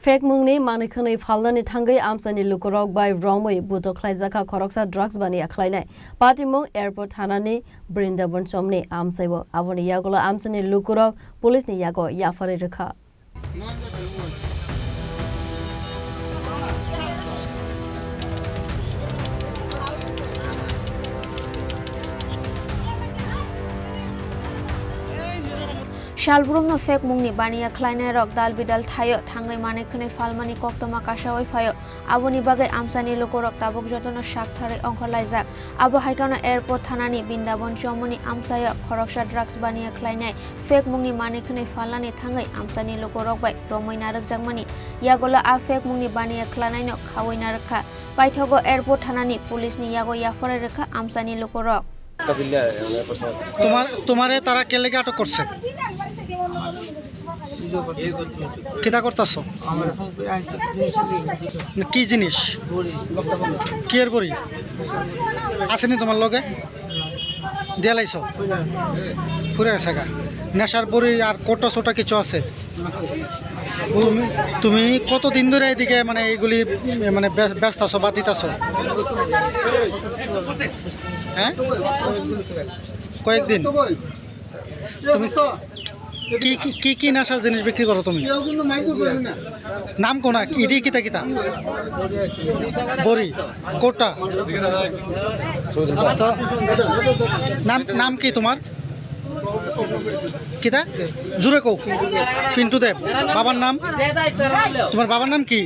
Fake mungni manikhanai phalnani thangai amsani lukorok by Romoi buto khlaijaka khoroksa drugs bani akhlainai Patimong airport thanani Brindaban chomni amsaibo aboni yagola amsani lukorok police ni yago yafari rekha Shalbrumno fake mungni baniya khlainai rok dal bidal thayo thangai mane khune falmani koktoma kasawai phayo aboni bagai amsani lokorok tabuk jotono shakthare ongkhlaijak abo haikana airport thanani Brindaban chomoni amsayo khoroksa drugs baniya khlainai fake mungni mane khune falnani thangai amsani lokorok bai romoi narakjakmani yagola a fake mungni baniya khlainai no khawai narakha paithogo airport thanani police ni yago yafare rekha amsani lokorok তোমারে তারা কে লেগে আটক করছে কিটা করতেছো কি জিনিস কি এর বড়ি আসেনি তোমার লগে দিয়ে লাইছো পুরে গেছে গা নেশার বড়ি আর কোটা ছোটা কিছু আছে তুমি কতদিন ধরে এদিকে মানে এইগুলি মানে ব্যস্ত আছো বা দিতেছো হ্যাঁ কয়েকদিন তুমি কি কি কি নেশার জিনিস বিক্রি করো তুমি নাম কোনা ইডি কিতা কিতা বড়ি কোটা তো নাম কি তোমার কিতা জুরে কও পিন্টু দেব বাবার নাম তোমার বাবার নাম কি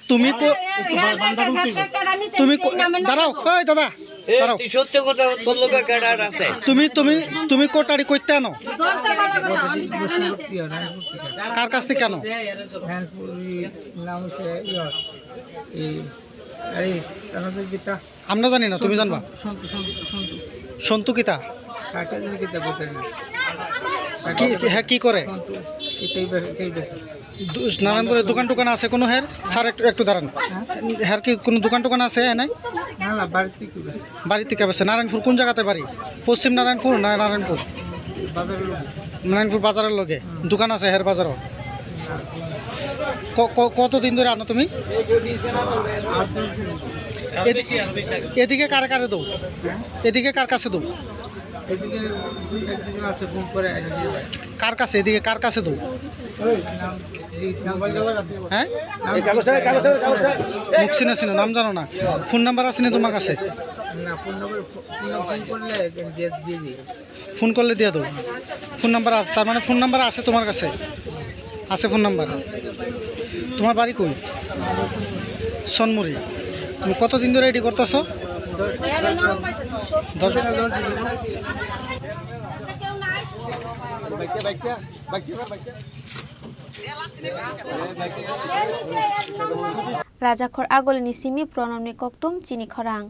তুমি তুমি দাঁড়াও ওই দাদা দাঁড়াও তুমি তুমি তুমি কোটারি কইতে আনো কার কাছ থেকে কেন আমরা জানি না তুমি জানবা সন্তু কিতা হ্যাঁ কি করে নারায়ণপুরের দোকান টোকান আছে কোনো হের স্যার একটু দাঁড়ান হের কি কোনো দোকান টোকান আছে নাই বাড়ি থেকে বেছে নারায়ণপুর কোন জায়গাতে বাড়ি পশ্চিম নারায়ণপুর না নারায়ণপুর নারায়ণপুর বাজারের লগে দোকান আছে হের বাজারও কতদিন ধরে আনো তুমি এদিকে কারে কারে দৌ এদিকে কার কাছে দৌ কার কাছে এদিকে কার কাছে দৌ হ্যাঁ মুখ চিনে চিনো নাম জানো না ফোন নাম্বার আছে না তোমার কাছে ফোন করলে দিয়ে দাও ফোন নাম্বার আছে তার মানে ফোন নাম্বার আছে তোমার কাছে আছে ফোন নাম্বার তোমার বাড়ি কই সনমুড়ি তুমি কতদিন ধরে এডি করতেছো Rajakhor agolini simi pronamni koktum chini khorang